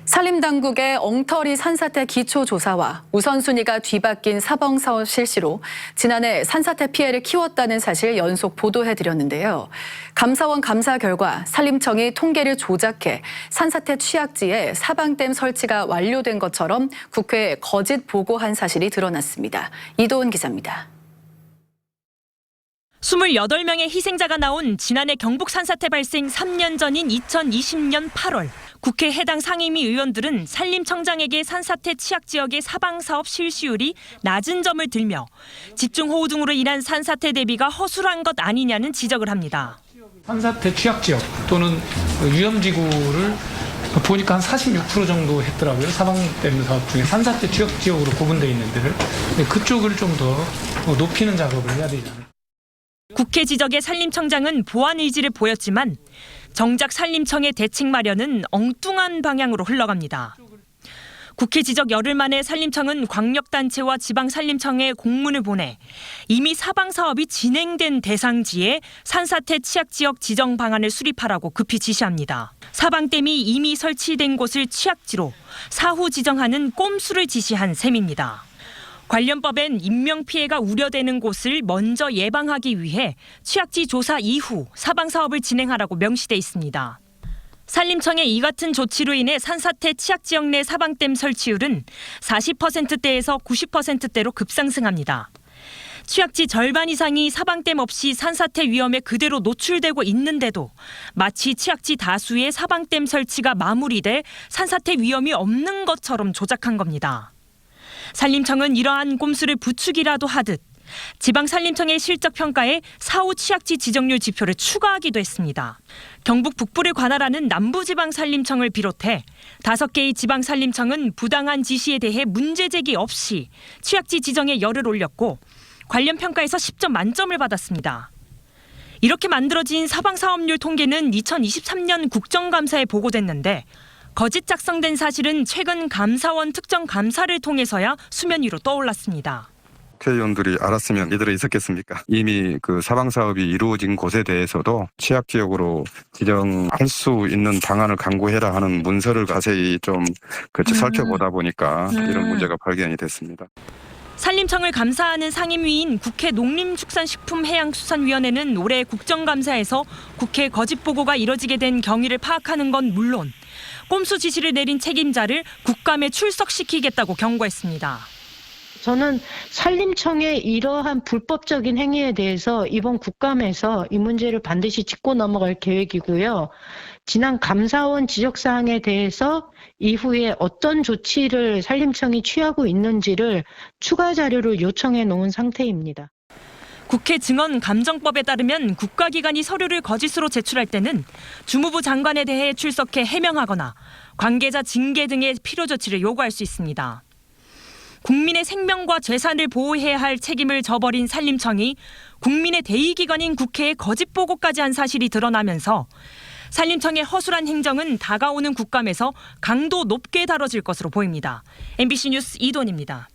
산림당국의 엉터리 산사태 기초조사와 우선순위가 뒤바뀐 사방사업 실시로 지난해 산사태 피해를 키웠다는 사실 연속 보도해드렸는데요. 감사원 감사 결과 산림청이 통계를 조작해 산사태 취약지에 사방댐 설치가 완료된 것처럼 국회에 거짓 보고한 사실이 드러났습니다. 이도은 기자입니다. 28명의 희생자가 나온 지난해 경북 산사태 발생 3년 전인 2020년 8월 국회 해당 상임위 의원들은 산림청장에게 산사태 취약지역의 사방사업 실시율이 낮은 점을 들며 집중호우 등으로 인한 산사태 대비가 허술한 것 아니냐는 지적을 합니다. 산사태 취약지역 또는 위험지구를 보니까 한 46% 정도 했더라고요. 사방댐 사업 중에 산사태 취약지역으로 구분되어 있는 데를. 그쪽을 좀 더 높이는 작업을 해야 되지 않을까. 국회 지적에 산림청장은 보완 의지를 보였지만 정작 산림청의 대책 마련은 엉뚱한 방향으로 흘러갑니다. 국회 지적 열흘 만에 산림청은 광역단체와 지방산림청에 공문을 보내 이미 사방사업이 진행된 대상지에 산사태 취약지역 지정 방안을 수립하라고 급히 지시합니다. 사방댐이 이미 설치된 곳을 취약지로 사후 지정하는 꼼수를 지시한 셈입니다. 관련 법엔 인명피해가 우려되는 곳을 먼저 예방하기 위해 취약지 조사 이후 사방사업을 진행하라고 명시돼 있습니다. 산림청의 이 같은 조치로 인해 산사태 취약지역 내 사방댐 설치율은 40%대에서 90%대로 급상승합니다. 취약지 절반 이상이 사방댐 없이 산사태 위험에 그대로 노출되고 있는데도 마치 취약지 다수의 사방댐 설치가 마무리돼 산사태 위험이 없는 것처럼 조작한 겁니다. 산림청은 이러한 꼼수를 부추기라도 하듯 지방산림청의 실적평가에 사후 취약지 지정률 지표를 추가하기도 했습니다. 경북 북부를 관할하는 남부지방산림청을 비롯해 5개의 지방산림청은 부당한 지시에 대해 문제제기 없이 취약지 지정에 열을 올렸고 관련 평가에서 10점 만점을 받았습니다. 이렇게 만들어진 사방사업률 통계는 2023년 국정감사에 보고됐는데 거짓 작성된 사실은 최근 감사원 특정 감사를 통해서야 수면 위로 떠올랐습니다. 국회의원들이 알았으면 이들이 있었겠습니까? 이미 그 사방사업이 이루어진 곳에 대해서도 취약지역으로 지정할 수 있는 방안을 강구해라 하는 문서를 자세히 좀 살펴보다 보니까 이런 문제가 발견이 됐습니다. 산림청을 감사하는 상임위인 국회 농림축산식품해양수산위원회는 올해 국정감사에서 국회 거짓 보고가 이뤄지게 된 경위를 파악하는 건 물론 꼼수 지시를 내린 책임자를 국감에 출석시키겠다고 경고했습니다. 저는 산림청의 이러한 불법적인 행위에 대해서 이번 국감에서 이 문제를 반드시 짚고 넘어갈 계획이고요. 지난 감사원 지적사항에 대해서 이후에 어떤 조치를 산림청이 취하고 있는지를 추가 자료를 요청해 놓은 상태입니다. 국회 증언감정법에 따르면 국가기관이 서류를 거짓으로 제출할 때는 주무부 장관에 대해 출석해 해명하거나 관계자 징계 등의 필요조치를 요구할 수 있습니다. 국민의 생명과 재산을 보호해야 할 책임을 저버린 산림청이 국민의 대의기관인 국회에 거짓 보고까지 한 사실이 드러나면서 산림청의 허술한 행정은 다가오는 국감에서 강도 높게 다뤄질 것으로 보입니다. MBC 뉴스 이도은입니다.